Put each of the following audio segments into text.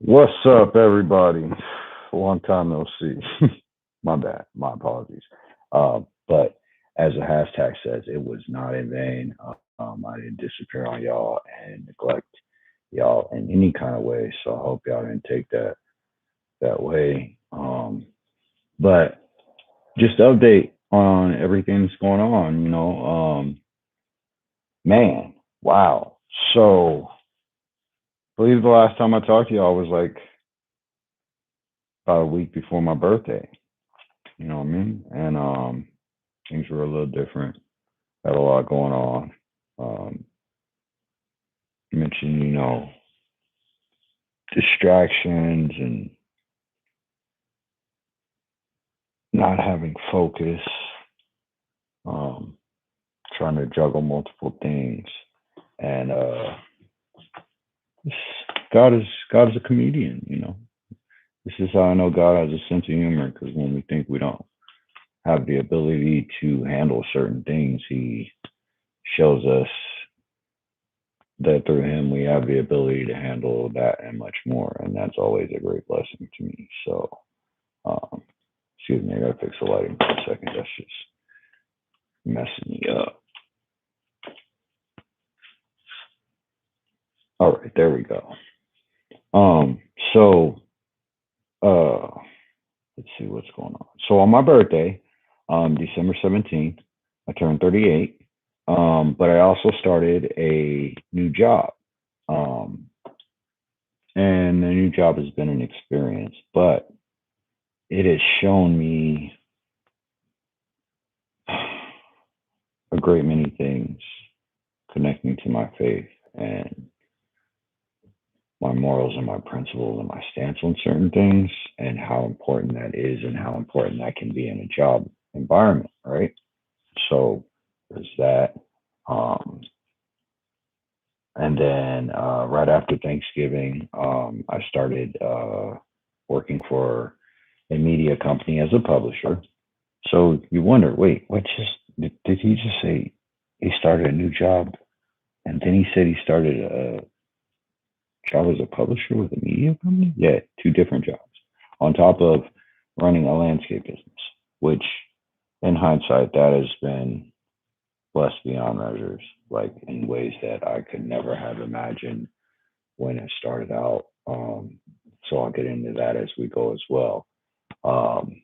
What's up, everybody? Long time no see. My bad. My apologies. But as the hashtag says, it was not in vain. I didn't disappear on y'all and neglect y'all in any kind of way. So I hope y'all didn't take that way. But just to update on everything that's going on. Man, wow. So I believe the last time I talked to y'all was like about a week before my birthday. You know what I mean? And things were a little different. Had a lot going on. Um, you mentioned, distractions and not having focus, um, trying to juggle multiple things. And God is a comedian. This is how I know God has a sense of humor, because when we think we don't have the ability to handle certain things, He shows us that through Him we have the ability to handle that and much more, and that's always a great blessing to me. So, um, excuse me, I gotta fix the lighting for a second. That's just messing me up. All right, there we go. So, uh, let's see what's going on. So on my birthday, December 17th, I turned 38. But I also started a new job. Um, and the new job has been an experience, but it has shown me a great many things connecting to my faith and my morals and my principles and my stance on certain things, and how important that is and how important that can be in a job environment, right? So there's that. Um, and then right after Thanksgiving, I started working for a media company as a publisher. So you wonder, wait, what did he just say he started a new job? And then he said he started a job as a publisher with a media company? Yeah, two different jobs on top of running a landscape business, which in hindsight, that has been blessed beyond measures, like in ways that I could never have imagined when it started out. So I'll get into that as we go as well. Um,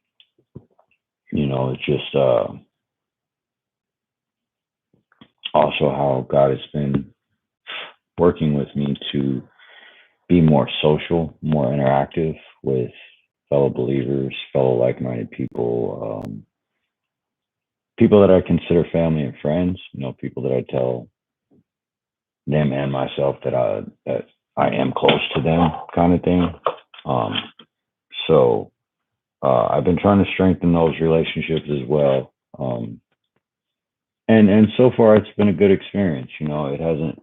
it's just also how God has been working with me to be more social, more interactive with fellow believers, fellow like-minded people, people that I consider family and friends. People that I tell them and myself that I am close to them, kind of thing. Um, so I've been trying to strengthen those relationships as well. And so far it's been a good experience. It hasn't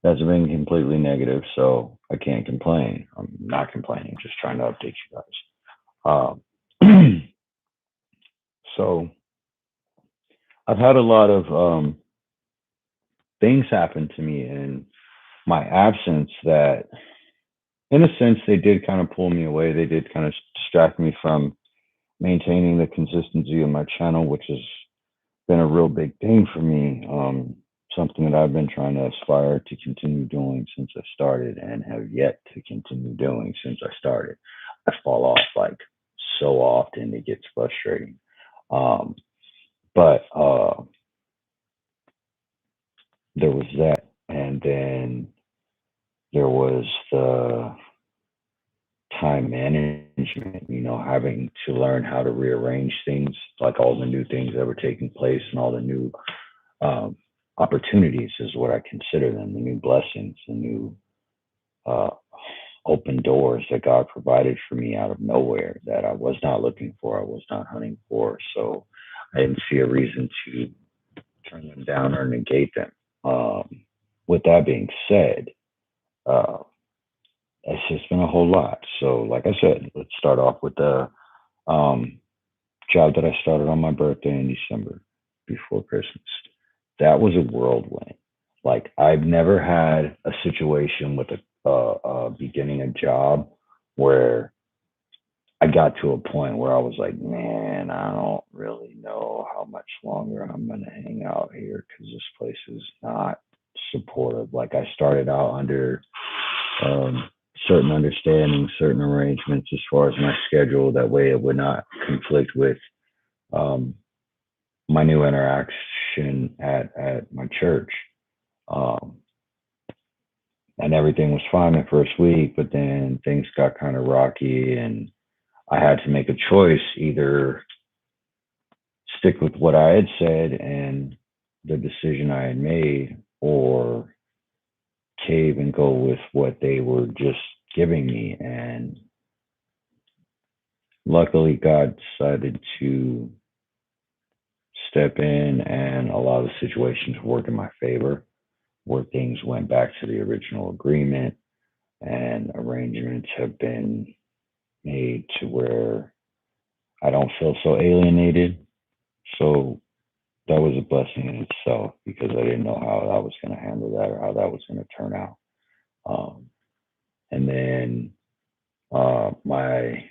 been completely negative, so I can't complain. I'm not complaining, just trying to update you guys. So I've had a lot of things happen to me in my absence that, in a sense, they did kind of pull me away. They did kind of distract me from maintaining the consistency of my channel, which has been a real big thing for me. Something that I've been trying to aspire to continue doing since I started, and have yet to continue doing since I started. I fall off like so often, it gets frustrating. Um, but there was that, and then there was the time management, having to learn how to rearrange things, like all the new things that were taking place and all the new um, opportunities is what I consider them, the new blessings, the new uh, open doors that God provided for me out of nowhere that I was not looking for, I was not hunting for. So I didn't see a reason to turn them down or negate them. With that being said, uh, it's just been a whole lot. So, like I said, let's start off with the um, job that I started on my birthday in December before Christmas. That was a whirlwind. Like, I've never had a situation with a beginning a job where I got to a point where I was like, man, I don't really know how much longer I'm going to hang out here because this place is not supportive. Like I started out under um, certain understandings, certain arrangements as far as my schedule. That way it would not conflict with um, my new interaction at my church. Um, and everything was fine the first week, but then things got kind of rocky and I had to make a choice, either stick with what I had said and the decision I had made, or cave and go with what they were just giving me. And luckily, God decided to step in and allow the situation to work in my favor, where things went back to the original agreement and arrangements have been made to where I don't feel so alienated. So that was a blessing in itself because I didn't know how I was going to handle that or how that was going to turn out. Um, and then my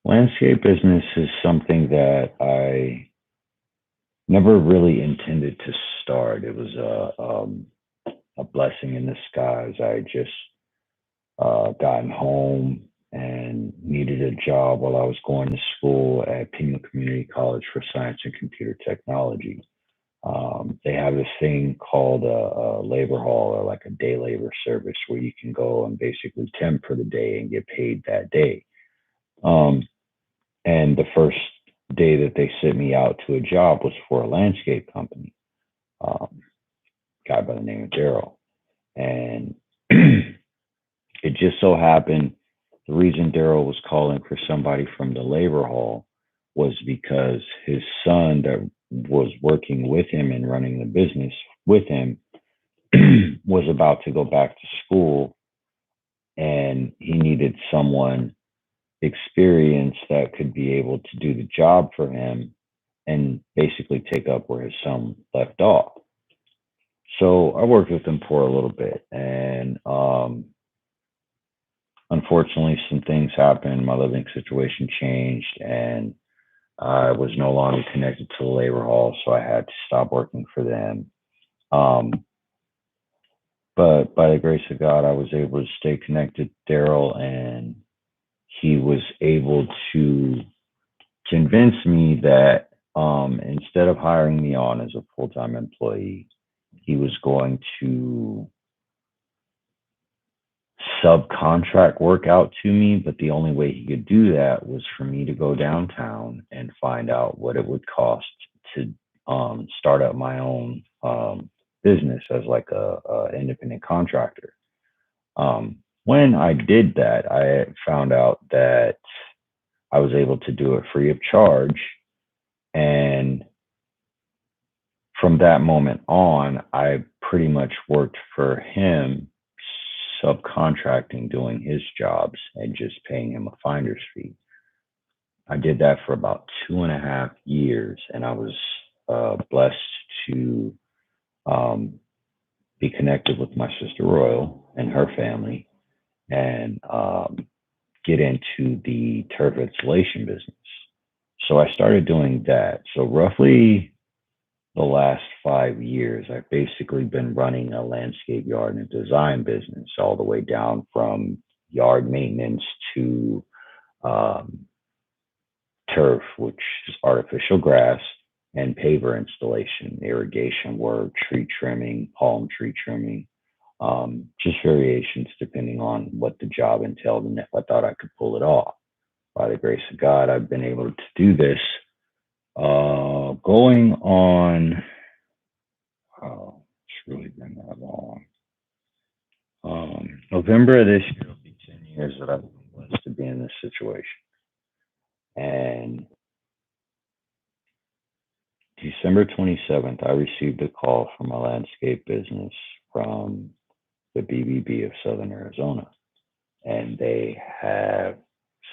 landscape business is something that I never really intended to start. It was a blessing in disguise. I had just gotten home and needed a job while I was going to school at Pima Community College for Science and Computer Technology. They have this thing called a labor hall, or like a day labor service, where you can go and basically temp for the day and get paid that day. Um, and the first day that they sent me out to a job was for a landscape company, guy by the name of Daryl. And it just so happened the reason Daryl was calling for somebody from the labor hall was because his son that was working with him and running the business with him was about to go back to school, and he needed someone experienced that could be able to do the job for him and basically take up where his son left off. So I worked with him for a little bit, and unfortunately, some things happened. My living situation changed, and I was no longer connected to the labor hall, so I had to stop working for them. Um, but by the grace of God, I was able to stay connected to Daryl, and he was able to convince me that instead of hiring me on as a full time employee, he was going to subcontract work out to me. But the only way he could do that was for me to go downtown and find out what it would cost to start up my own business as like a independent contractor. When I did that, I found out that I was able to do it free of charge. And from that moment on, I pretty much worked for him, subcontracting, doing his jobs, and just paying him a finder's fee. I did that for about 2.5 years, and I was blessed to um, be connected with my sister Royal and her family, and get into the turf installation business. So I started doing that. So roughly the last 5 years, I've basically been running a landscape yard and design business, all the way down from yard maintenance to um, turf, which is artificial grass, and paver installation, irrigation work, tree trimming, palm tree trimming, just variations depending on what the job entailed and if I thought I could pull it off. By the grace of God, I've been able to do this going on. Oh, it's really been that long. November of this year will be 10 years that I've been blessed to be in this situation. And December 27th, I received a call from a landscape business from the BBB of Southern Arizona. And they have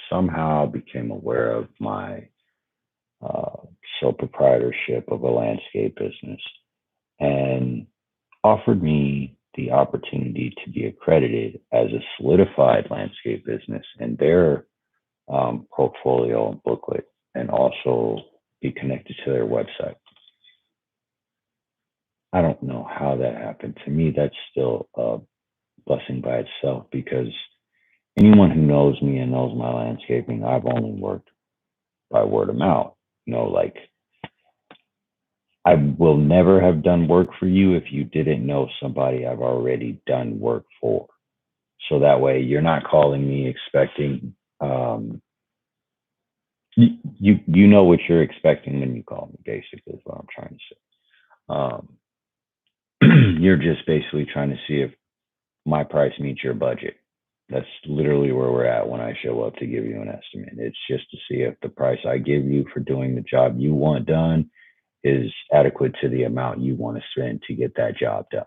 somehow became aware of my uh, sole proprietorship of a landscape business and offered me the opportunity to be accredited as a solidified landscape business in their portfolio and booklet, and also be connected to their website. I don't know how that happened. To me, that's still a blessing by itself, because anyone who knows me and knows my landscaping, I've only worked by word of mouth. Like, I will never have done work for you if you didn't know somebody I've already done work for. So that way you're not calling me expecting, you know what you're expecting when you call me, basically is what I'm trying to say. You're just basically trying to see if my price meets your budget. That's literally where we're at when I show up to give you an estimate. It's just to see if the price I give you for doing the job you want done is adequate to the amount you want to spend to get that job done.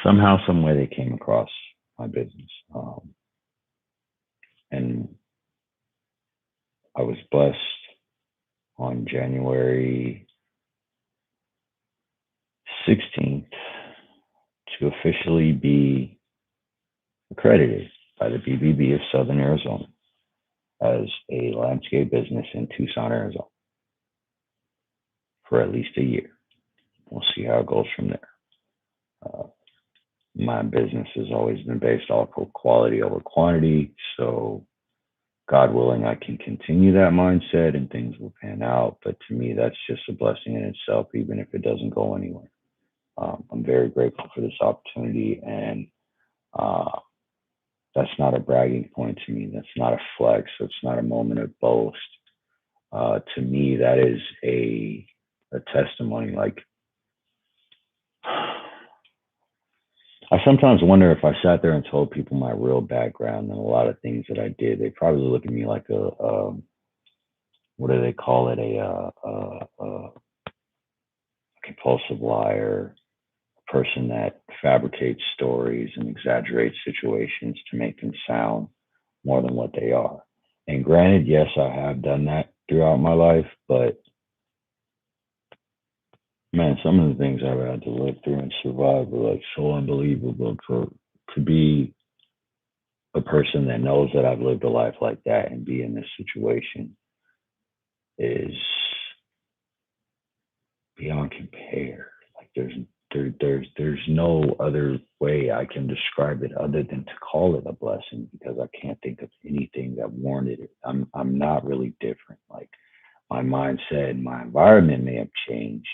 Somehow, some way, they came across my business, and I was blessed on January 16th to officially be accredited by the BBB of Southern Arizona as a landscape business in Tucson, Arizona, for at least a year. We'll see how it goes from there. My business has always been based off of quality over quantity. So, God willing, I can continue that mindset and things will pan out. But to me, that's just a blessing in itself, even if it doesn't go anywhere. I'm very grateful for this opportunity. And that's not a bragging point to me. That's not a flex. It's not a moment of boast. To me, that is a testimony. Like, I sometimes wonder if I sat there and told people my real background and a lot of things that I did, they probably look at me like what do they call it? A compulsive liar, a person that fabricates stories and exaggerates situations to make them sound more than what they are. And granted, yes, I have done that throughout my life, but man, some of the things I've had to live through and survive are like so unbelievable. To be a person that knows that I've lived a life like that and be in this situation is beyond compare. Like, there's no other way I can describe it other than to call it a blessing, because I can't think of anything that warranted it. I'm not really different. Like, my mindset, my environment may have changed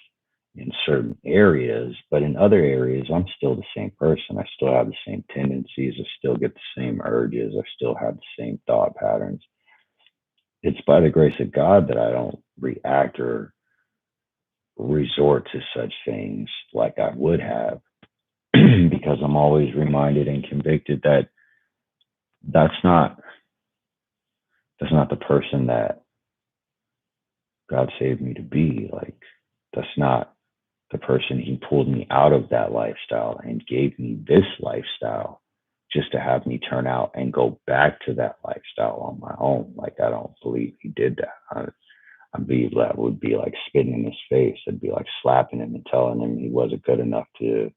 in certain areas, but in other areas, I'm still the same person. I still have the same tendencies. I still get the same urges. I still have the same thought patterns. It's by the grace of God that I don't react or resort to such things like I would have, because I'm always reminded and convicted that that's not the person that God saved me to be. Like, that's not the person. He pulled me out of that lifestyle and gave me this lifestyle just to have me turn out and go back to that lifestyle on my own. Like, I don't believe he did that. I believe that would be like spitting in his face. It'd be like slapping him and telling him he wasn't good enough to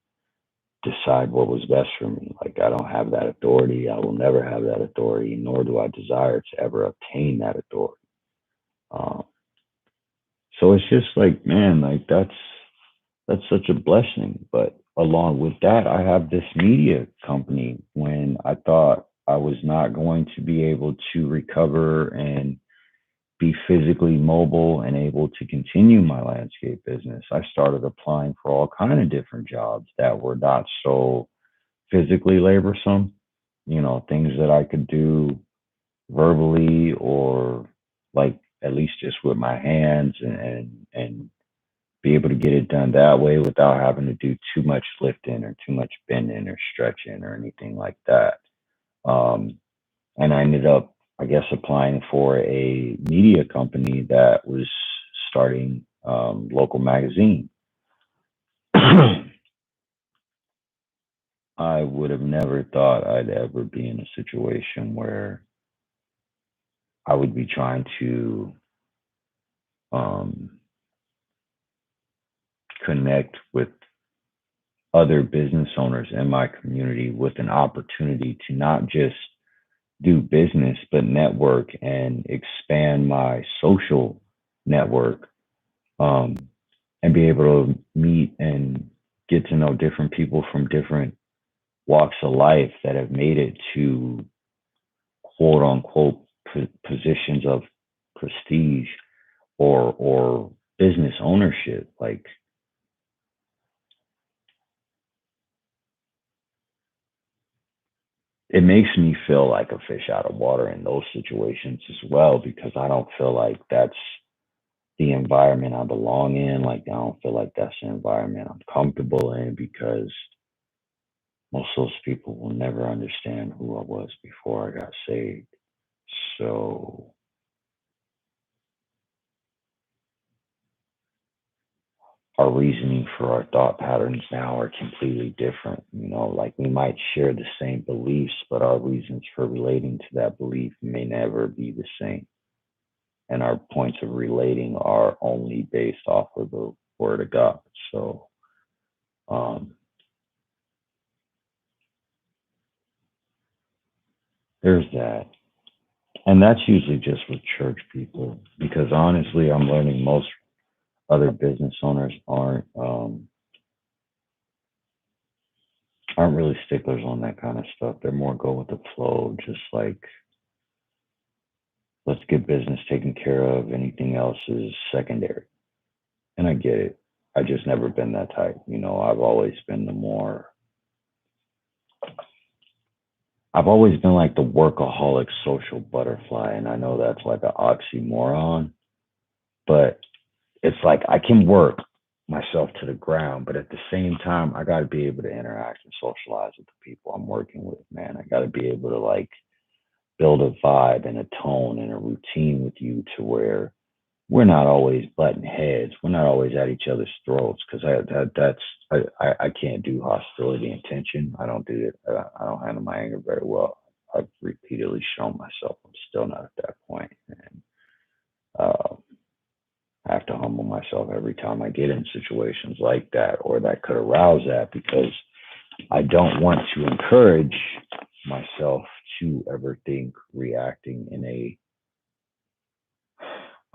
decide what was best for me. Like, I don't have that authority. I will never have that authority, nor do I desire to ever obtain that authority. Um, so it's just like, man, like, that's such a blessing. But along with that, I have this media company. When I thought I was not going to be able to recover and be physically mobile and able to continue my landscape business, I started applying for all kind of different jobs that were not so physically laborsome, things that I could do verbally, or like at least just with my hands, and be able to get it done that way without having to do too much lifting or too much bending or stretching or anything like that. Um, and I ended up, I guess, applying for a media company that was starting local magazine. I would have never thought I'd ever be in a situation where I would be trying to um, connect with other business owners in my community with an opportunity to not just do business, but network and expand my social network, um, and be able to meet and get to know different people from different walks of life that have made it to quote unquote positions of prestige or business ownership. Like, it makes me feel like a fish out of water in those situations as well, because I don't feel like that's the environment I belong in. Like, I don't feel like that's the environment I'm comfortable in, because most of those people will never understand who I was before I got saved. So our reasoning for our thought patterns now are completely different. Like, we might share the same beliefs, but our reasons for relating to that belief may never be the same. And our points of relating are only based off of the word of God. So, um, there's that. And that's usually just with church people, because honestly, I'm learning most other business owners aren't really sticklers on that kind of stuff. They're more go with the flow, just like, let's get business taken care of. Anything else is secondary. And I get it. I just never been that type. I've always been I've always been like the workaholic social butterfly. And I know that's like an oxymoron, but it's like I can work myself to the ground, but at the same time, I got to be able to interact and socialize with the people I'm working with, man. I got to be able to like build a vibe and a tone and a routine with you to where we're not always butting heads. We're not always at each other's throats, because I can't do hostility and tension. I don't do it. I don't handle my anger very well. I've repeatedly shown myself I'm still not at that point, and uh, I have to humble myself every time I get in situations like that or that could arouse that, because I don't want to encourage myself to ever think reacting in a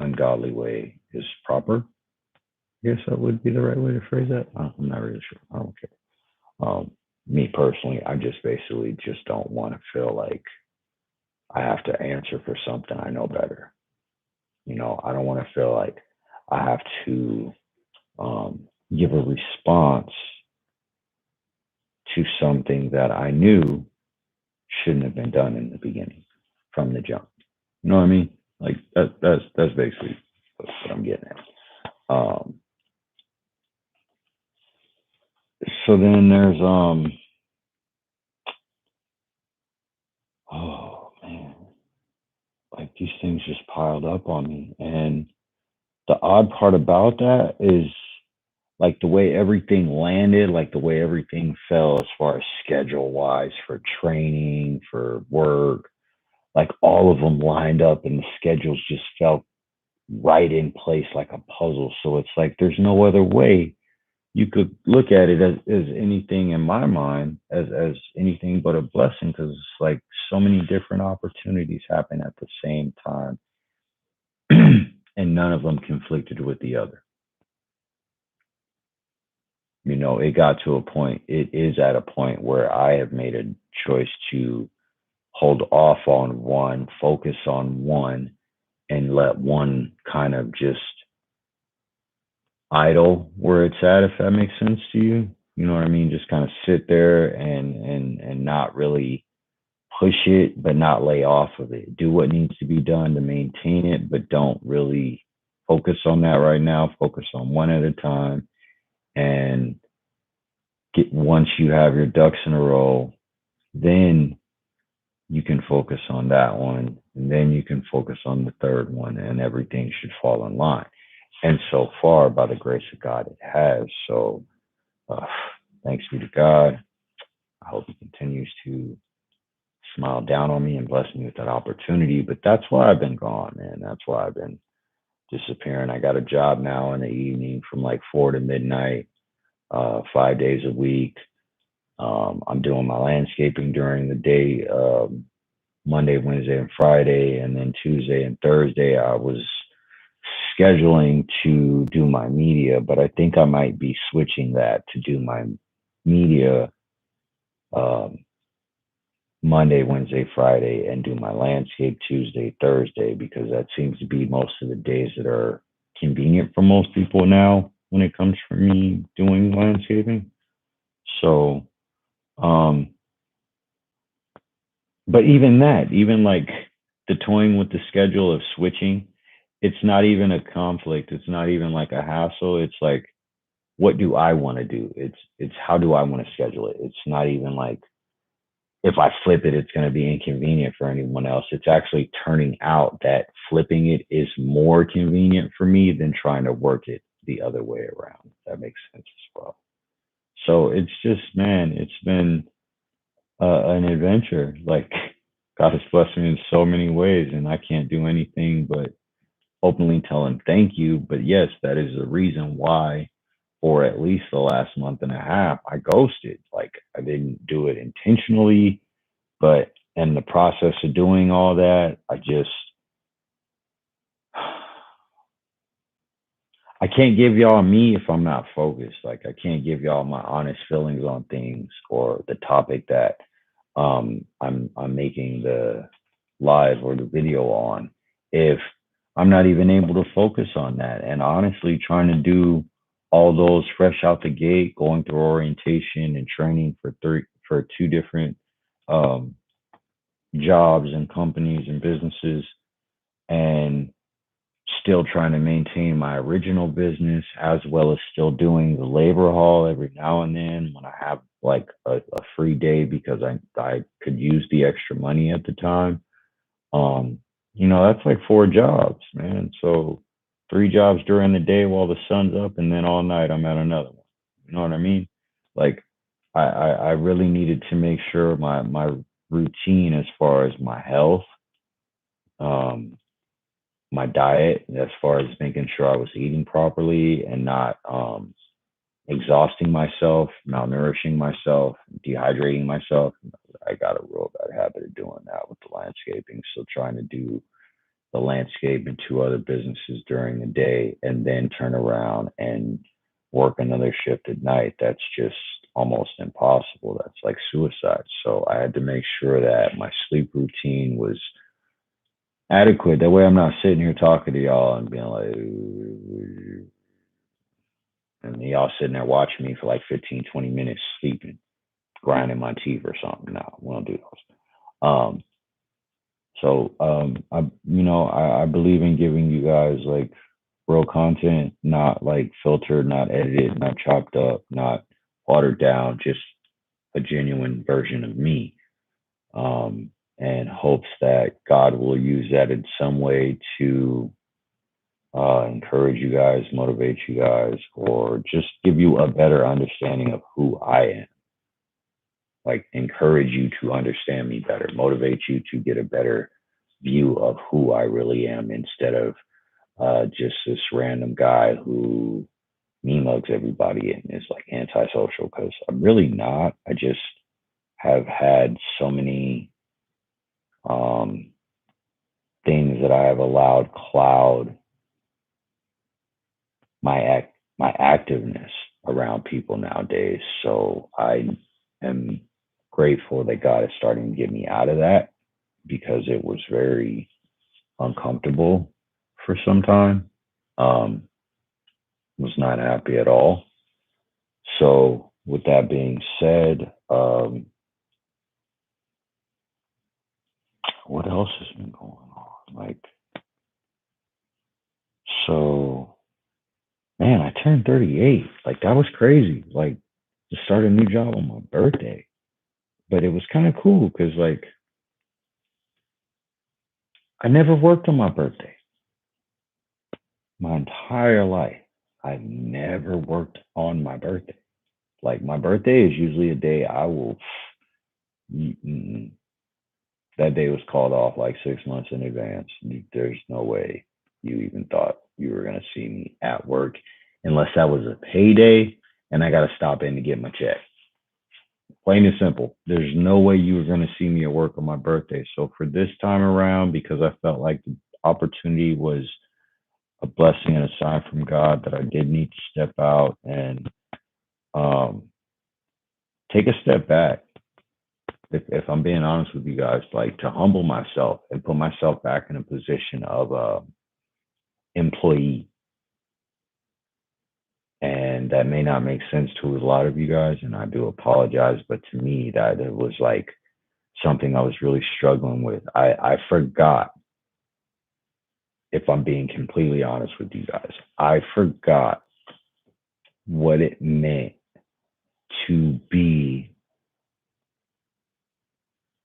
ungodly way is proper. I guess that would be the right way to phrase that. I'm not really sure. I don't care. Me personally, I just basically just don't want to feel like I have to answer for something I know better. I don't want to feel like I have to give a response to something that I knew shouldn't have been done in the beginning from the jump. You know what I mean? Like, that's basically what I'm getting at. Um, so then there's oh man, like these things just piled up on me, and the odd part about that is like the way everything landed, like the way everything fell as far as schedule wise for training, for work, like all of them lined up and the schedules just felt right in place like a puzzle. So it's like there's no other way you could look at it as anything in my mind as anything but a blessing, because it's like so many different opportunities happen at the same time and none of them conflicted with the other. It got to a point, it is at a point where I have made a choice to hold off on one, focus on one, and let one kind of just idle where it's at, if that makes sense to you. You know what I mean? Just kind of sit there and not really push it, but not lay off of it. Do what needs to be done to maintain it, but don't really focus on that right now. Focus on one at a time, and get once you have your ducks in a row, then you can focus on that one, and then you can focus on the third one, and everything should fall in line. And so far, by the grace of God, it has. So, uh, thanks be to God. I hope He continues to smile down on me and bless me with that opportunity. But that's why I've been gone, man. That's why I've been disappearing. I got a job now in the evening from like 4 to midnight, 5 days a week. I'm doing my landscaping during the day, Monday, Wednesday, and Friday, and then Tuesday and Thursday I was scheduling to do my media, but I think I might be switching that to do my media um, Monday, Wednesday, Friday, and do my landscape Tuesday, Thursday, because that seems to be most of the days that are convenient for most people now when it comes for me doing landscaping. So, um, but even that, even like the toying with the schedule of switching, it's not even a conflict. It's not even like a hassle. It's like, what do I want to do? It's how do I want to schedule it? It's not even like if I flip it, it's going to be inconvenient for anyone else. It's actually turning out that flipping it is more convenient for me than trying to work it the other way around. If that makes sense as well. So it's just, man, it's been an adventure. Like God has blessed me in so many ways, and I can't do anything but openly tell him thank you. But yes, that is the reason why, for at least the last month and a half, I ghosted. Like I didn't do it intentionally, but in the process of doing all that, I can't give y'all me if I'm not focused. Like I can't give y'all my honest feelings on things or the topic that I'm making the live or the video on if I'm not even able to focus on that. And honestly, trying to do all those fresh out the gate, going through orientation and training for two different um, jobs and companies and businesses, and still trying to maintain my original business as well as still doing the labor hall every now and then when I have like a free day because I could use the extra money at the time. Um, that's like 4 jobs, man. So 3 jobs during the day while the sun's up, and then all night I'm at another one. You know what I mean? Like I really needed to make sure my routine as far as my health, um, my diet, as far as making sure I was eating properly and not exhausting myself, malnourishing myself, dehydrating myself. I got a real bad habit of doing that with the landscaping. So trying to do the landscape and 2 other businesses during the day and then turn around and work another shift at night, that's just almost impossible. That's like suicide. So I had to make sure that my sleep routine was adequate. That way I'm not sitting here talking to y'all and being like, and y'all sitting there watching me for like 15, 20 minutes sleeping, grinding my teeth or something. No, we don't do those. I believe in giving you guys like real content, not like filtered, not edited, not chopped up, not watered down, just a genuine version of me. And hopes that God will use that in some way to encourage you guys, motivate you guys, or just give you a better understanding of who I am. Like, encourage you to understand me better, motivate you to get a better view of who I really am instead of just this random guy who me mugs everybody and is like antisocial, because I'm really not. I just have had so many um, things that I have allowed cloud my activeness around people nowadays. So I am grateful that God is starting to get me out of that because it was very uncomfortable for some time. Um, was not happy at all. So with that being said, what else has been going on? Like, so man, I turned 38. Like that was crazy. Like to start a new job on my birthday. But it was kind of cool because like I never worked on my birthday my entire life. I've never worked on my birthday. Like my birthday is usually a day I will. That day was called off like 6 months in advance. There's no way. you even thought you were going to see me at work unless that was a payday and I got to stop in to get my check. Plain and simple. There's no way you were going to see me at work on my birthday. So for this time around, because I felt like the opportunity was a blessing and a sign from God that I did need to step out and um, take a step back. If I'm being honest with you guys, like to humble myself and put myself back in a position of a employee. And that may not make sense to a lot of you guys, and I do apologize. But to me, that it was like something I was really struggling with. I forgot, if I'm being completely honest with you guys, I forgot what it meant to be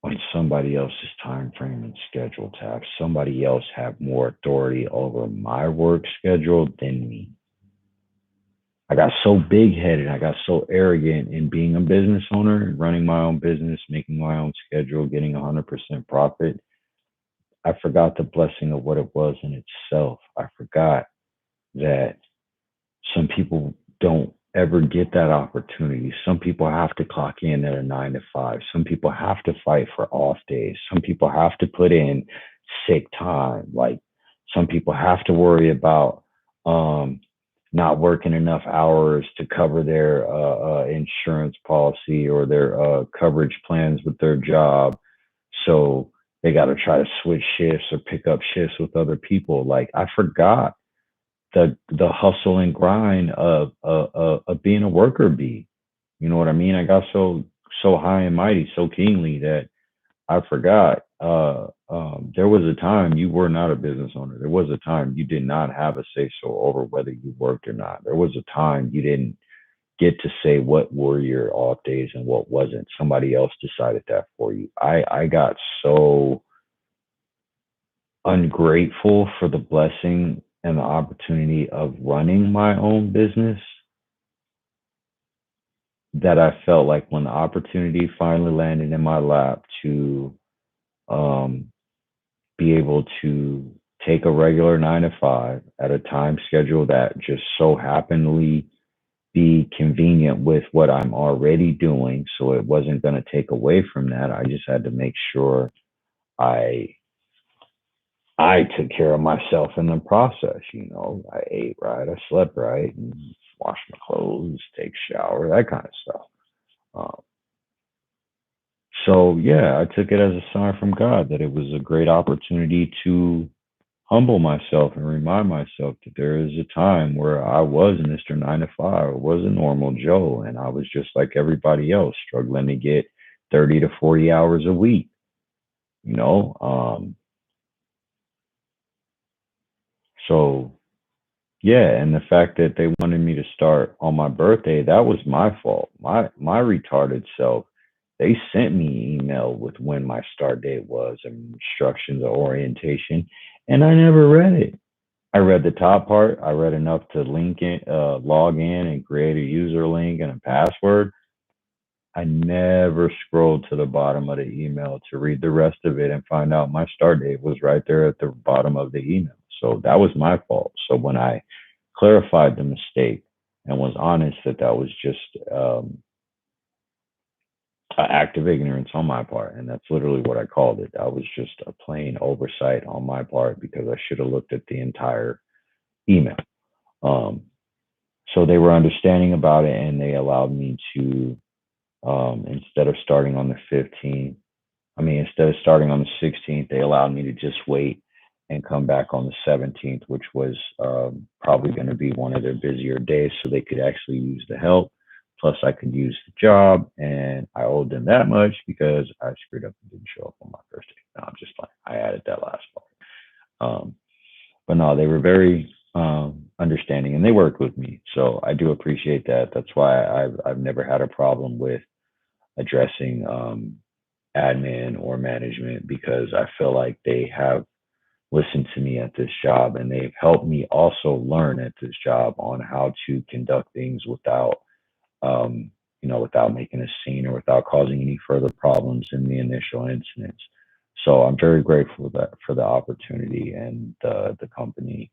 on somebody else's time frame and schedule, to have somebody else have more authority over my work schedule than me. I got so big headed, I got so arrogant in being a business owner, running my own business, making my own schedule, getting 100% profit. I forgot the blessing of what it was in itself. I forgot that some people don't ever get that opportunity. Some people have to clock in at a 9 to 5. Some people have to fight for off days. Some people have to put in sick time. Like some people have to worry about not working enough hours to cover their insurance policy or their coverage plans with their job. So they got to try to switch shifts or pick up shifts with other people. Like I forgot the hustle and grind of being a worker bee. You know what I mean? I got so high and mighty so keenly that I forgot. There was a time you were not a business owner. There was a time you did not have a say so over whether you worked or not. There was a time you didn't get to say what were your off days and what wasn't. Somebody else decided that for you. I got so ungrateful for the blessing and the opportunity of running my own business that I felt like when the opportunity finally landed in my lap to um, be able to take a regular 9 to 5 at a time schedule that just so happenedly be convenient with what I'm already doing. So it wasn't going to take away from that. I just had to make sure I I took care of myself in the process. I ate right, I slept right, and washed my clothes, take a shower, that kind of stuff. Um, so yeah, I took it as a sign from God that it was a great opportunity to humble myself and remind myself that there is a time where I was Mr. 9 to 5, I was a normal Joe, and I was just like everybody else, struggling to get 30 to 40 hours a week. You know, so yeah, and the fact that they wanted me to start on my birthday, that was my fault. My retarded self, they sent me an email with when my start date was and instructions or orientation, and I never read it. I read the top part. I read enough to log in and create a user link and a password. I never scrolled to the bottom of the email to read the rest of it and find out my start date was right there at the bottom of the email. So that was my fault. So when I clarified the mistake and was honest that that was just an act of ignorance on my part, and that's literally what I called it. That was just a plain oversight on my part because I should have looked at the entire email. Um, so they were understanding about it, and they allowed me to instead of starting on the 15th, instead of starting on the 16th, they allowed me to just wait and come back on the 17th, which was probably going to be one of their busier days, so they could actually use the help. Plus, I could use the job, and I owed them that much because I screwed up and didn't show up on my first day. No, I'm just like, I added that last part. But no, they were very understanding, and they worked with me, so I do appreciate that. That's why I've never had a problem with addressing admin or management because I feel like they have listened to me at this job and they've helped me also learn at this job on how to conduct things without without making a scene or without causing any further problems in the initial incidents. So I'm very grateful that for the opportunity and the company.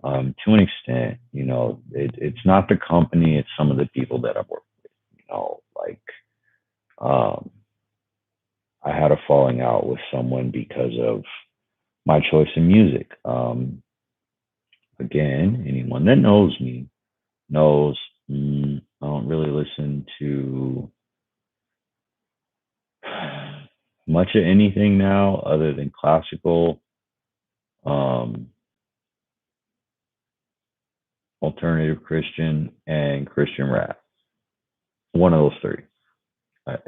To an extent, it's not the company; it's some of the people that I've worked with. Like um, I had a falling out with someone because of my choice in music. Again, anyone that knows me knows I don't really listen to much of anything now other than classical, um, alternative Christian, and Christian rap. One of those three.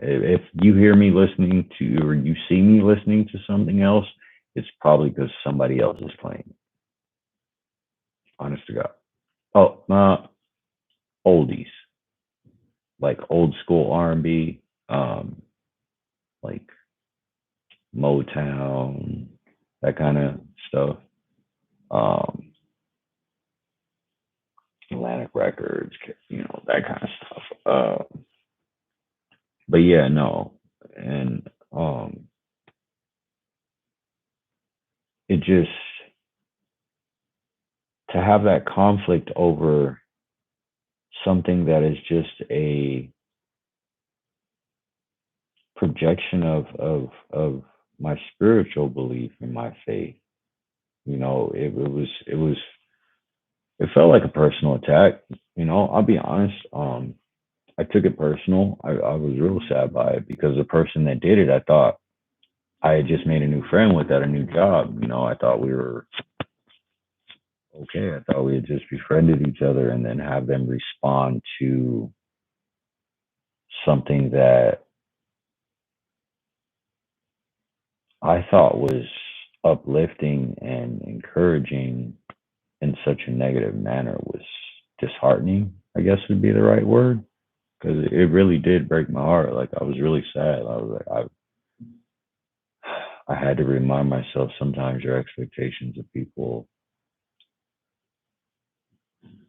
If you hear me listening to, or you see me listening to something else, it's probably because somebody else is playing it. Honest to God. Oh, oldies, like old school R&B, like Motown, that kind of stuff. Um, Atlantic Records, that kind of stuff. But yeah, no, and it just to have that conflict over something that is just a projection of my spiritual belief and my faith. It felt like a personal attack. I'll be honest. I took it personal. I was real sad by it because the person that did it, I thought I had just made a new friend with at a new job. I thought we were okay. I thought we had just befriended each other, and then have them respond to something that I thought was uplifting and encouraging in such a negative manner was disheartening, I guess would be the right word. Because it really did break my heart. Like I was really sad. I was like, I had to remind myself sometimes your expectations of people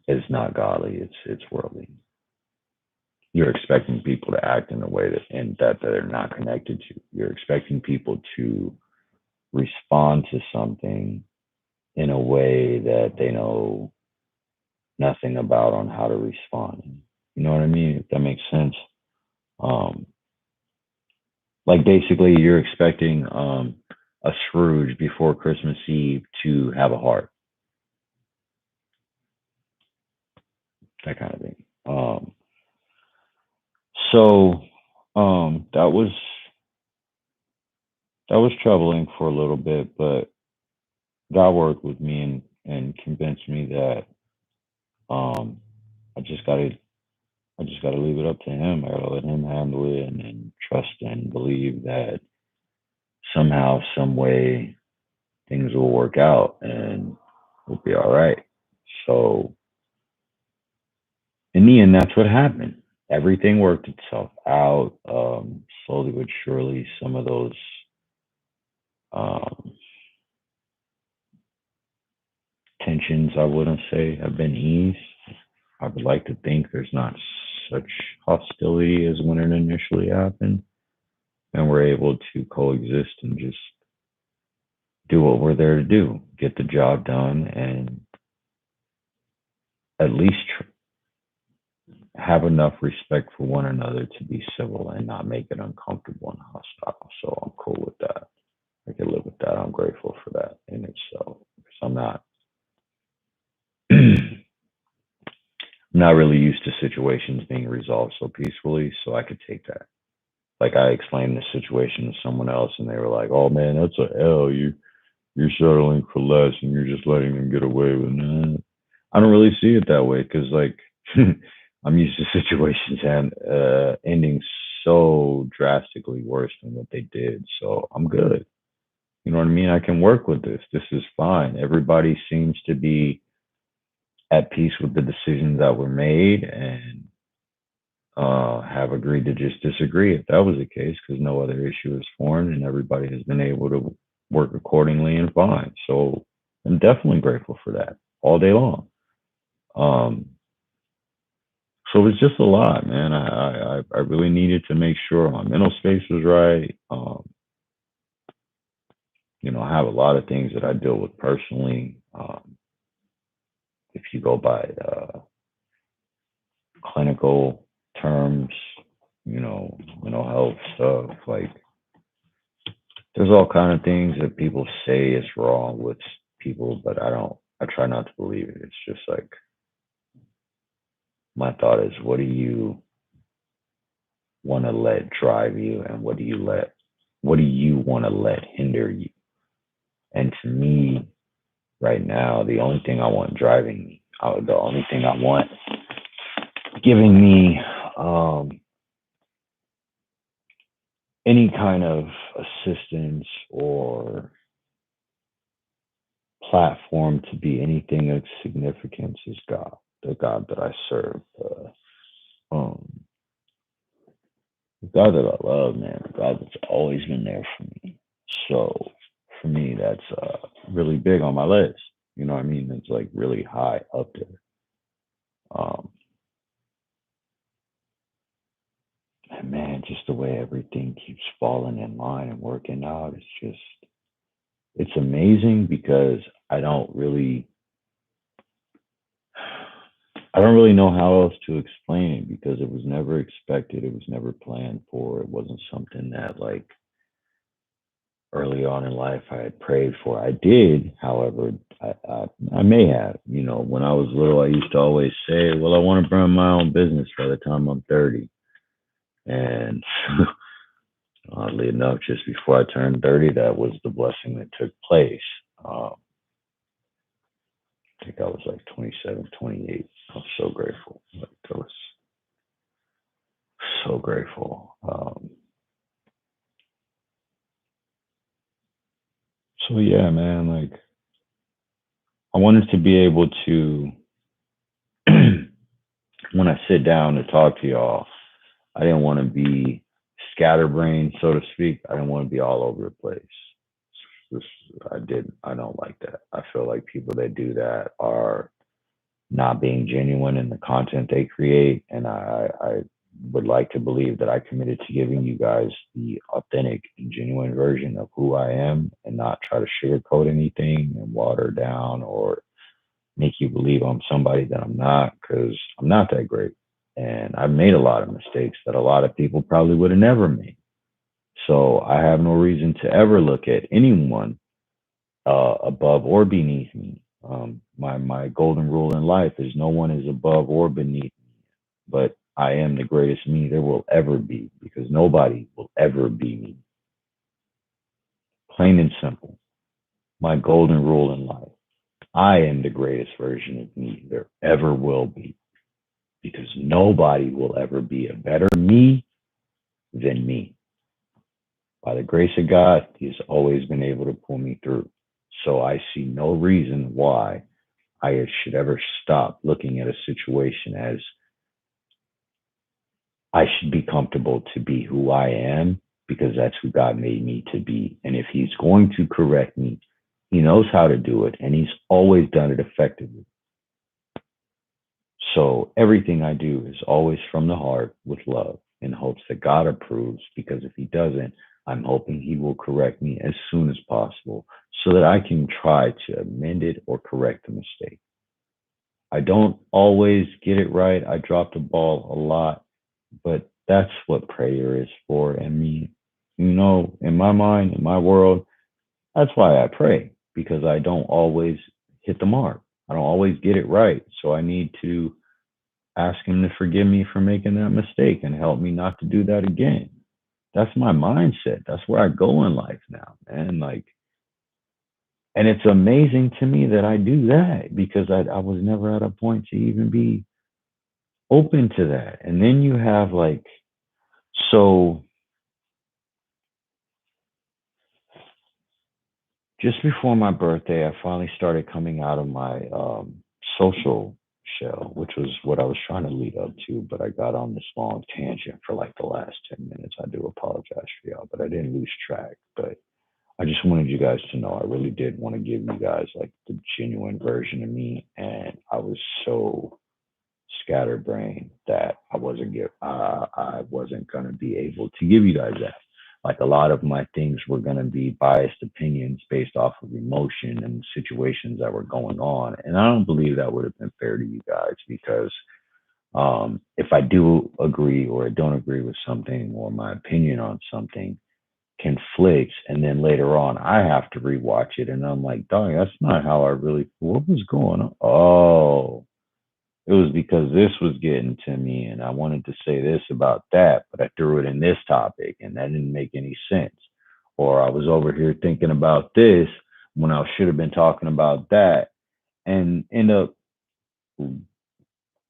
is not godly. It's worldly. You're expecting people to act in a way that they're not connected to. You're expecting people to respond to something in a way that they know nothing about on how to respond. You know what I mean? If that makes sense. Um, like basically, you're expecting a Scrooge before Christmas Eve to have a heart, that kind of thing. So that was troubling for a little bit, but God worked with me and convinced me that um, I just gotta leave it up to Him. I gotta let Him handle it, and trust and believe that somehow, some way, things will work out and we'll be all right. So in the end, that's what happened. Everything worked itself out, slowly but surely. Some of those um, tensions, I wouldn't say, have been eased. I would like to think there's not such hostility as when it initially happened, and we're able to coexist and just do what we're there to do, get the job done, and at least have enough respect for one another to be civil and not make it uncomfortable and hostile. So I'm cool with that. I can live with that. I'm grateful for that in itself. Because I'm not really used to situations being resolved so peacefully, so I could take that. Like I explained the situation to someone else, and they were like, "Oh man, that's a L. You're settling for less, and you're just letting them get away with it." I don't really see it that way because, like, I'm used to situations and ending so drastically worse than what they did. So I'm good. You know what I mean? I can work with this. This is fine. Everybody seems to be at peace with the decisions that were made, and have agreed to just disagree if that was the case, because no other issue is formed and everybody has been able to work accordingly and fine. So I'm definitely grateful for that all day long. Um, so it's just a lot, man. I really needed to make sure my mental space was right. I have a lot of things that I deal with personally. If you go by clinical terms, mental health stuff, like there's all kind of things that people say is wrong with people, but I try not to believe it. It's just like my thought is, what do you want to let drive you, and what do you want to let hinder you? And to me, right now, the only thing I want driving me, the only thing I want giving me any kind of assistance or platform to be anything of significance is God, the God that I serve, um, the God that I love, man, the God that's always been there for me. So for me, that's really big on my list. You know what I mean? It's like really high up there. Um, and man, just the way everything keeps falling in line and working out, it's amazing because I don't really I don't really know how else to explain it because it was never expected. It was never planned for. It wasn't something that like early on in life I had prayed for. I did, however, I may have. When I was little, I used to always say, "Well, I want to run my own business by the time I'm 30." And oddly enough, just before I turned 30, that was the blessing that took place. I think I was like 27, 28. I'm so grateful. Like, I was so grateful. So yeah, man, like I wanted to be able to when I sit down to talk to y'all, I didn't want to be scatterbrained, so to speak. I didn't want to be all over the place. This, I don't like that. I feel like people that do that are not being genuine in the content they create. And I would like to believe that I committed to giving you guys the authentic and genuine version of who I am and not try to sugarcoat anything and water down or make you believe I'm somebody that I'm not because I'm not that great. And I've made a lot of mistakes that a lot of people probably would have never made. So I have no reason to ever look at anyone above or beneath me. My golden rule in life is no one is above or beneath me, but I am the greatest me there will ever be because nobody will ever be me. Plain and simple. My golden rule in life. I am the greatest version of me there ever will be because nobody will ever be a better me than me. By the grace of God, He has always been able to pull me through. So I see no reason why I should ever stop looking at a situation as I should be comfortable to be who I am because that's who God made me to be. And if He's going to correct me, He knows how to do it and He's always done it effectively. So everything I do is always from the heart with love in hopes that God approves because if He doesn't, I'm hoping He will correct me as soon as possible so that I can try to amend it or correct the mistake. I don't always get it right. I drop the ball a lot, but that's what prayer is for. And me, in my mind, in my world, that's why I pray because I don't always hit the mark. I don't always get it right. So I need to ask Him to forgive me for making that mistake and help me not to do that again. That's my mindset. That's where I go in life now, man. Like, and it's amazing to me that I do that because I was never at a point to even be open to that. And then you have like, so just before my birthday, I finally started coming out of my social shell, which was what I was trying to lead up to. But I got on this long tangent for like the last 10 minutes. I do apologize for y'all, but I didn't lose track. But I just wanted you guys to know I really did want to give you guys like the genuine version of me. And I was so scatterbrained that I wasn't gonna be able to give you guys that. Like a lot of my things were going to be biased opinions based off of emotion and situations that were going on. And I don't believe that would have been fair to you guys because if I do agree or I don't agree with something or my opinion on something conflicts, and then later on I have to rewatch it, and I'm like, dang, that's not how I really. What was going on? Oh, it was because this was getting to me, and I wanted to say this about that, but I threw it in this topic, and that didn't make any sense. Or I was over here thinking about this when I should have been talking about that, and end up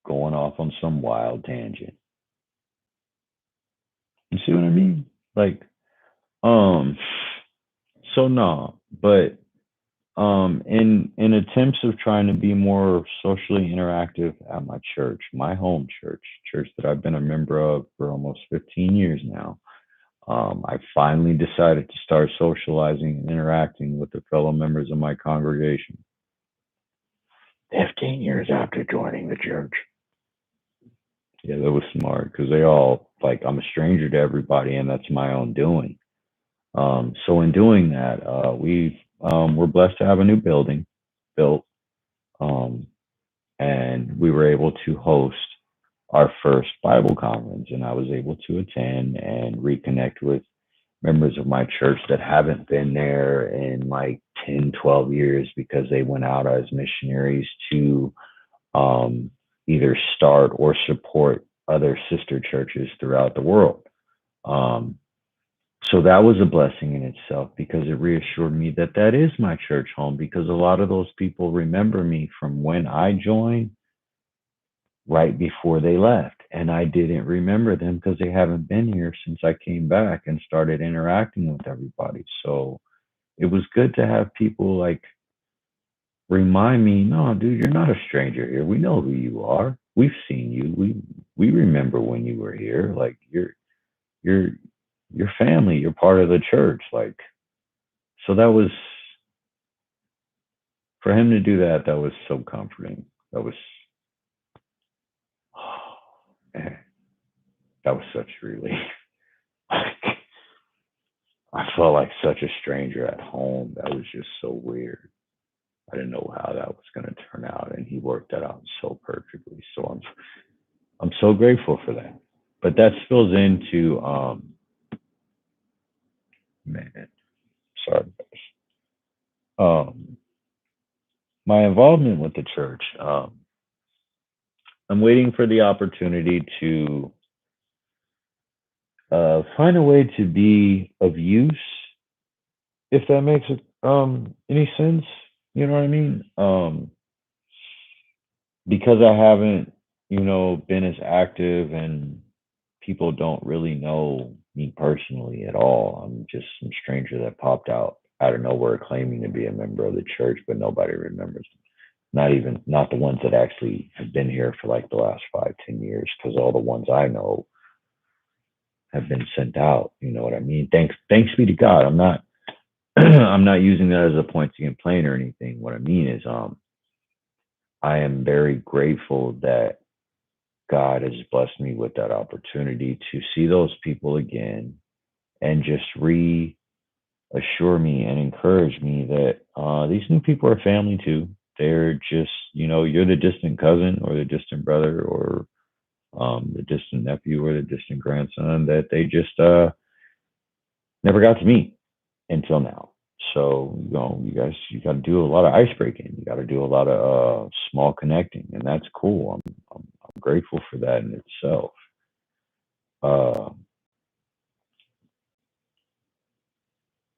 going off on some wild tangent. You see what I mean? Like, um, so no, but in attempts of trying to be more socially interactive at my church, my home church that I've been a member of for almost 15 years now, I finally decided to start socializing and interacting with the fellow members of my congregation. 15 years after joining the church. Yeah, that was smart because they all like I'm a stranger to everybody, and that's my own doing. So in doing that, we're blessed to have a new building built, um, and we were able to host our first Bible conference, and I was able to attend and reconnect with members of my church that haven't been there in like 10, 12 years because they went out as missionaries to um, either start or support other sister churches throughout the world. Um, so that was a blessing in itself because it reassured me that that is my church home because a lot of those people remember me from when I joined right before they left. And I didn't remember them because they haven't been here since I came back and started interacting with everybody. So it was good to have people like remind me, no, dude, you're not a stranger here. We know who you are. We've seen you. We remember when you were here. Like you're your family. You're part of the church. Like so that was for him to do that. That was so comforting. That was man, that was such a relief. I felt like such a stranger at home. That was just so weird. I didn't know how that was going to turn out, and he worked that out so perfectly. So I'm so grateful for that. But that spills into man, sorry, um, my involvement with the church. I'm waiting for the opportunity to find a way to be of use, if that makes any sense. You know what I mean? Because I haven't, been as active and people don't really know me personally at all. I'm just some stranger that popped out of nowhere claiming to be a member of the church, but nobody remembers. Not the ones that actually have been here for like the last 5, 10 years, because all the ones I know have been sent out. You know what I mean? Thanks be to God. I'm not I'm not using that as a point to complain or anything. What I mean is I am very grateful that God has blessed me with that opportunity to see those people again and just reassure me and encourage me that these new people are family too. They're just, you're the distant cousin or the distant brother or the distant nephew or the distant grandson that they just never got to meet until now. So, you got to do a lot of ice breaking. You got to do a lot of small connecting, and that's cool. I'm grateful for that in itself. Uh,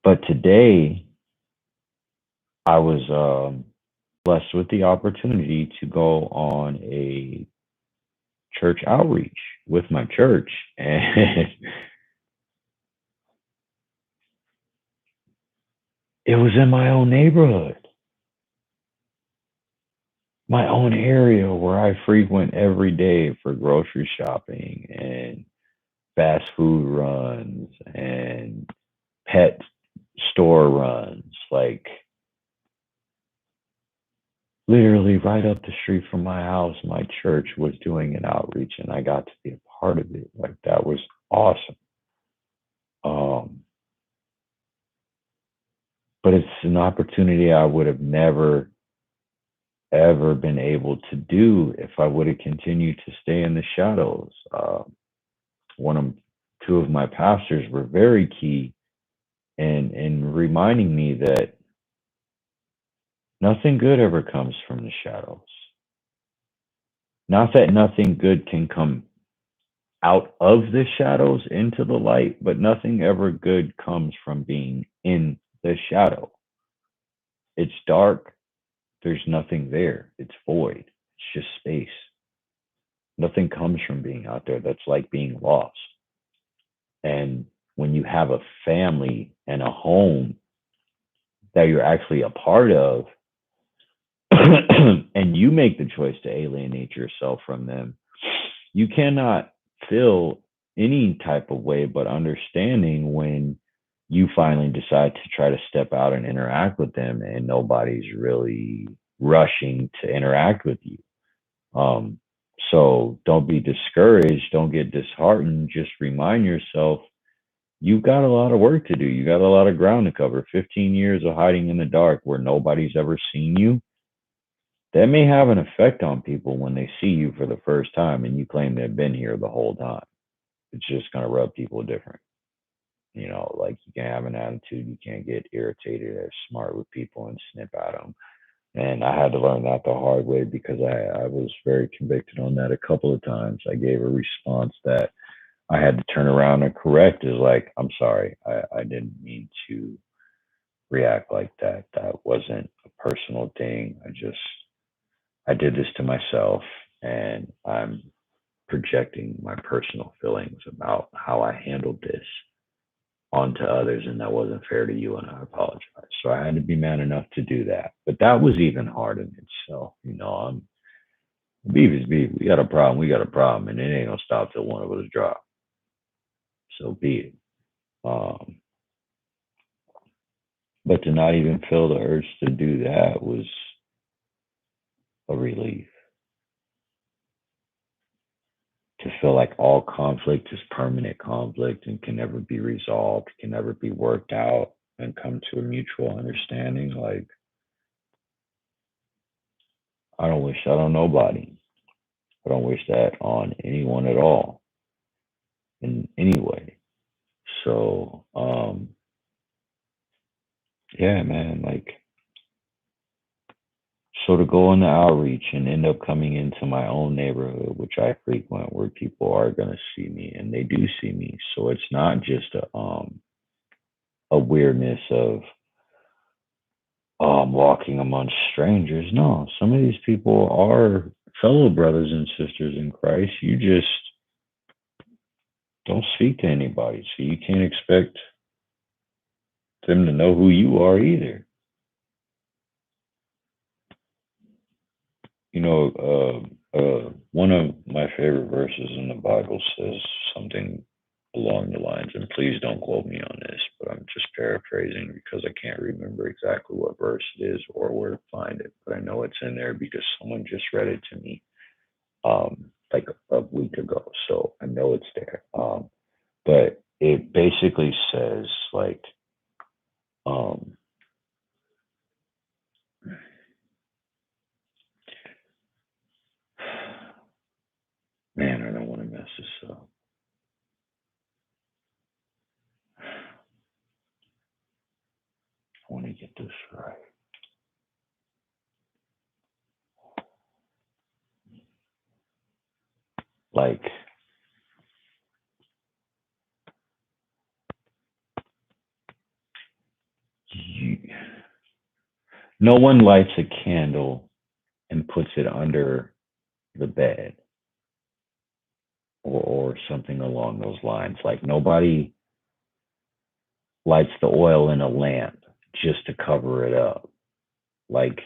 but today, I was blessed with the opportunity to go on a church outreach with my church, and it was in my own neighborhood, my own area where I frequent every day for grocery shopping and fast food runs and pet store runs. Like literally right up the street from my house, my church was doing an outreach and I got to be a part of it. Like that was awesome. an opportunity I would have never ever been able to do if I would have continued to stay in the shadows. One of two of my pastors were very key in reminding me that nothing good ever comes from the shadows. Not that nothing good can come out of the shadows into the light, but nothing ever good comes from being in the shadow. It's dark, there's nothing there, it's void, it's just space. Nothing comes from being out there. That's like being lost. And when you have a family and a home that you're actually a part of, and you make the choice to alienate yourself from them, you cannot feel any type of way but understanding when you finally decide to try to step out and interact with them and nobody's really rushing to interact with you. Um, so don't be discouraged, don't get disheartened. Just remind yourself you've got a lot of work to do. You got a lot of ground to cover. 15 years of hiding in the dark where nobody's ever seen you, that may have an effect on people when they see you for the first time and you claim they've been here the whole time. It's just going to rub people different. You know, like you can have an attitude, you can't get irritated or smart with people and snip at them. And I had to learn that the hard way because I was very convicted on that a couple of times. I gave a response that I had to turn around and correct is like, I'm sorry, I didn't mean to react like that. That wasn't a personal thing. I did this to myself and I'm projecting my personal feelings about how I handled this onto others, and that wasn't fair to you, and I apologize. So I had to be man enough to do that. But that was even hard in itself. You know, I'm beef is beef. We got a problem, and it ain't gonna stop till one of us drop. So be it. Um, but to not even feel the urge to do that was a relief. To feel like all conflict is permanent conflict and can never be resolved, can never be worked out and come to a mutual understanding. Like, I don't wish that on nobody. I don't wish that on anyone at all in any way. So, yeah, man, like, so to go on the outreach and end up coming into my own neighborhood, which I frequent, where people are going to see me and they do see me. So it's not just a weirdness of walking amongst strangers. No, some of these people are fellow brothers and sisters in Christ. You just don't speak to anybody, so you can't expect them to know who you are either. You know, one of my favorite verses in the Bible says something along the lines, and please don't quote me on this, but I'm just paraphrasing because I can't remember exactly what verse it is or where to find it, but I know it's in there because someone just read it to me like a week ago, so I know it's there. But it basically says like, um, man, I don't want to mess this up. I want to get this right. Like, you, no one lights a candle and puts it under the bed or something along those lines. Like, nobody lights the oil in a lamp just to cover it up. Like,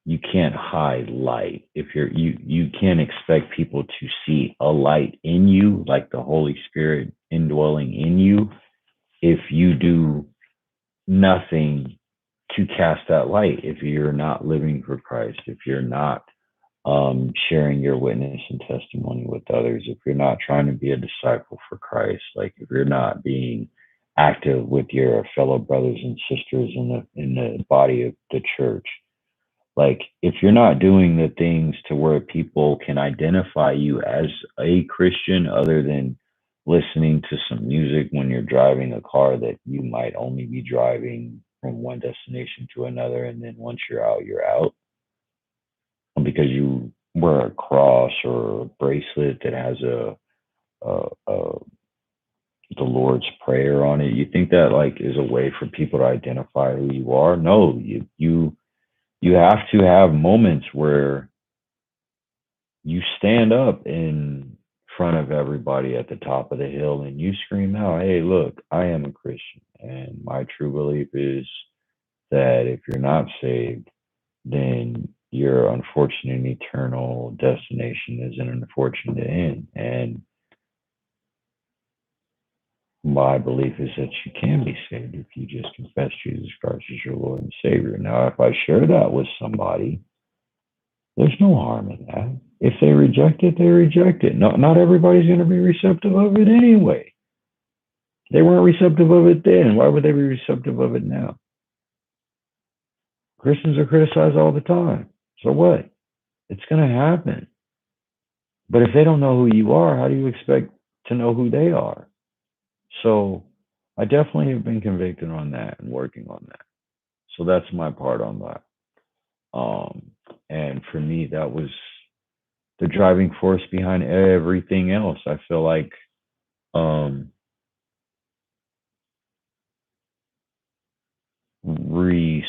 you can't hide light. If you can't expect people to see a light in you, like the Holy Spirit indwelling in you, if you do nothing to cast that light, if you're not living for Christ, if you're not sharing your witness and testimony with others, if you're not trying to be a disciple for Christ, like if you're not being active with your fellow brothers and sisters in the body of the church. Like, if you're not doing the things to where people can identify you as a Christian, other than listening to some music when you're driving a car that you might only be driving from one destination to another, and then once you're out, because you wear a cross or a bracelet that has a the Lord's Prayer on it. You think that like is a way for people to identify who you are? No, you have to have moments where you stand up in front of everybody at the top of the hill and you scream out, "Hey, look, I am a Christian, and my true belief is that if you're not saved, then your unfortunate eternal destination is an unfortunate end. And my belief is that you can be saved if you just confess Jesus Christ as your Lord and Savior." Now, if I share that with somebody, there's no harm in that. If they reject it, they reject it. Not everybody's going to be receptive of it anyway. They weren't receptive of it then. Why would they be receptive of it now? Christians are criticized all the time. So what? It's going to happen. But if they don't know who you are, how do you expect to know who they are? So I definitely have been convicted on that and working on that. So that's my part on that. Um, and for me, that was the driving force behind everything else. I feel like um, responding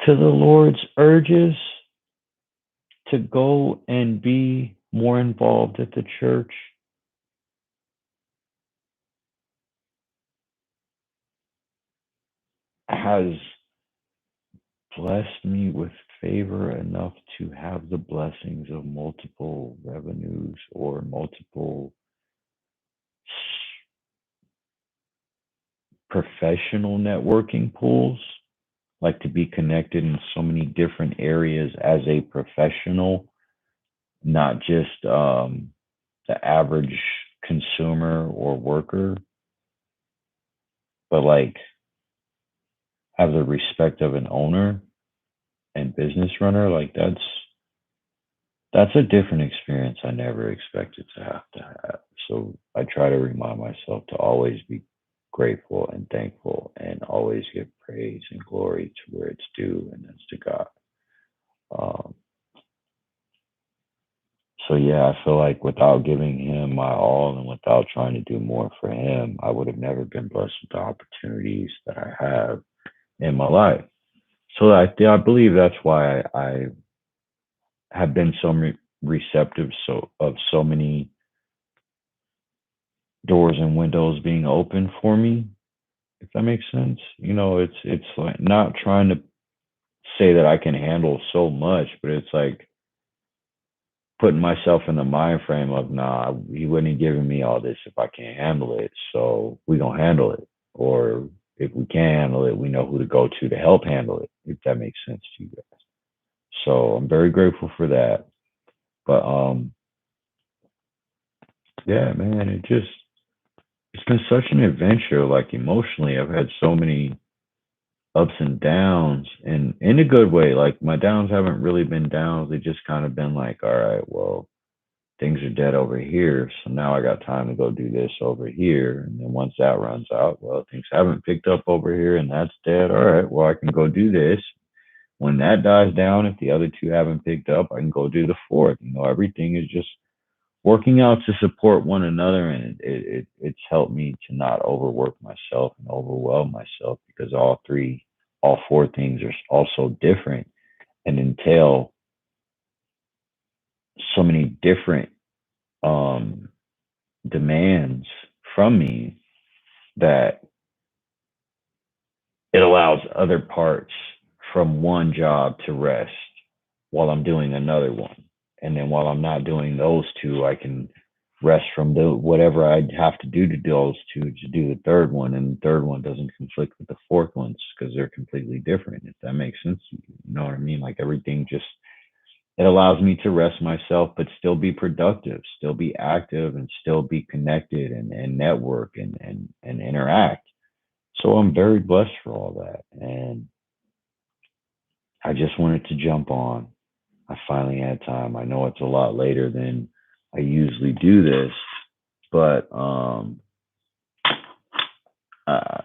to the Lord's urges to go and be more involved at the church has blessed me with favor enough to have the blessings of multiple revenues or multiple professional networking pools, like to be connected in so many different areas as a professional, not just the average consumer or worker, but like have the respect of an owner and business runner. Like that's a different experience I never expected to have. So I try to remind myself to always be grateful and thankful and always give praise and glory to where it's due, and that's to God. Um, so yeah, I feel like without giving him my all and without trying to do more for him, I would have never been blessed with the opportunities that I have in my life. So I believe that's why I have been so receptive of so many doors and windows being open for me, if that makes sense. It's like not trying to say that I can handle so much, but it's like putting myself in the mind frame of, nah, he wouldn't have given me all this if I can't handle it. So we gonna handle it. Or if we can't handle it, we know who to go to help handle it, if that makes sense to you guys. So I'm very grateful for that. But yeah, man, it's been such an adventure. Like emotionally, I've had so many ups and downs, and in a good way. Like my downs haven't really been downs. They just kind of been like, all right, well, things are dead over here. So now I got time to go do this over here. And then once that runs out, well, things haven't picked up over here and that's dead. All right, well, I can go do this. When that dies down, if the other two haven't picked up, I can go do the fourth. Everything is just working out to support one another, and it's helped me to not overwork myself and overwhelm myself, because all four things are also different and entail so many different um, demands from me that it allows other parts from one job to rest while I'm doing another one. And then while I'm not doing those two, I can rest from the whatever I have to do those two to do the third one. And the third one doesn't conflict with the fourth ones because they're completely different, if that makes sense. You know what I mean? Like everything just it allows me to rest myself, but still be productive, still be active, and still be connected and network and interact. So I'm very blessed for all that. And I just wanted to jump on. I finally had time. I know it's a lot later than I usually do this, but uh,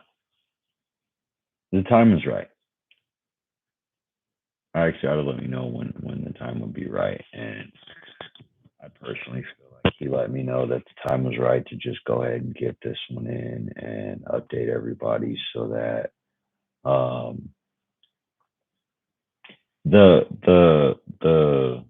the time is right. I actually ought to let me know when the time would be right. And I personally feel like he let me know that the time was right to just go ahead and get this one in and update everybody so that um, the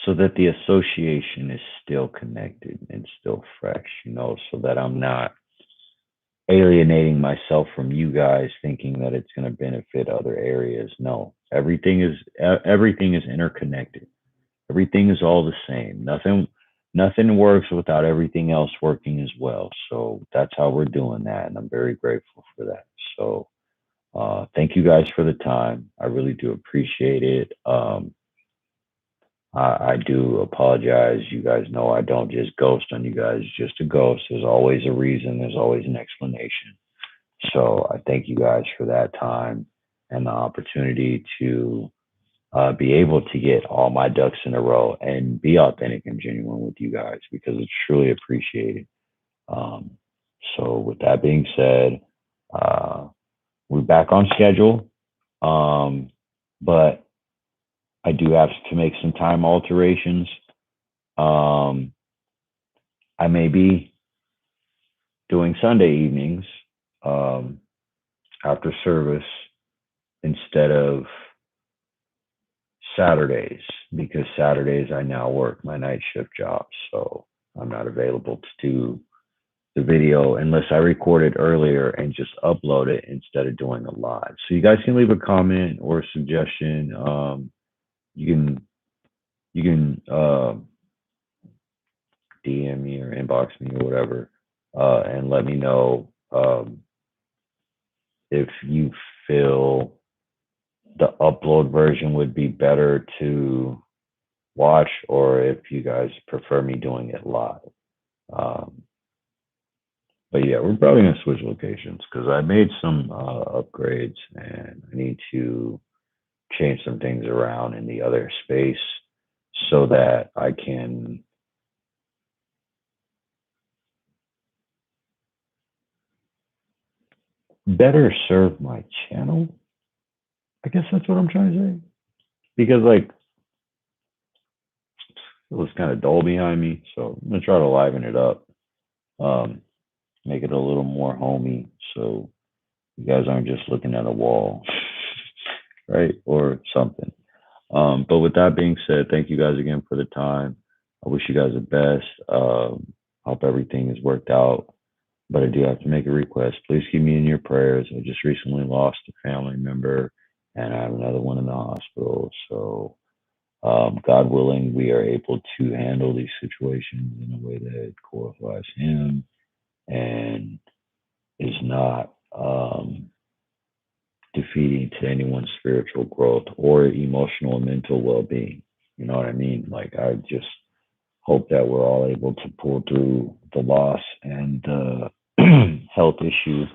so that the association is still connected and still fresh, so that I'm not alienating myself from you guys thinking that it's going to benefit other areas. No, everything is interconnected. Everything is all the same. Nothing works without everything else working as well. So that's how we're doing that, and I'm very grateful for that. So thank you guys for the time. I really do appreciate it. I do apologize. You guys know I don't just ghost on you guys just to ghost. There's always a reason. There's always an explanation. So I thank you guys for that time and the opportunity to be able to get all my ducks in a row and be authentic and genuine with you guys because it's truly appreciated. Um, so with that being said, uh, we're back on schedule, but I do have to make some time alterations. Um, I may be doing Sunday evenings um, after service instead of Saturdays because Saturdays I now work my night shift job, so I'm not available to do the video unless I record it earlier and just upload it instead of doing a live. So you guys can leave a comment or a suggestion. You can DM me or inbox me or whatever, and let me know if you feel the upload version would be better to watch or if you guys prefer me doing it live. Um, but yeah, we're probably gonna switch locations because I made some upgrades and I need to change some things around in the other space so that I can better serve my channel. I guess that's what I'm trying to say. Because like it was kind of dull behind me, so I'm gonna try to liven it up, um, make it a little more homey, so you guys aren't just looking at a wall, right, or something. But with that being said, thank you guys again for the time. I wish you guys the best. Hope everything is worked out. But I do have to make a request. Please keep me in your prayers. I just recently lost a family member, and I have another one in the hospital. So, God willing, we are able to handle these situations in a way that glorifies Him and is not defeating to anyone's spiritual growth or emotional and mental well-being. You know what I mean? Like I just hope that we're all able to pull through the loss and the health issue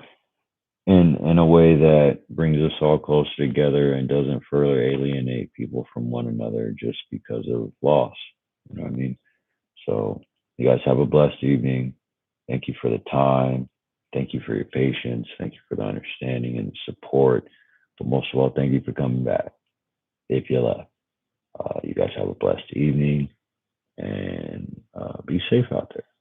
in a way that brings us all closer together and doesn't further alienate people from one another just because of loss. You know what I mean? So you guys have a blessed evening. Thank you for the time. Thank you for your patience. Thank you for the understanding and support. But most of all, thank you for coming back. If you left, you guys have a blessed evening and be safe out there.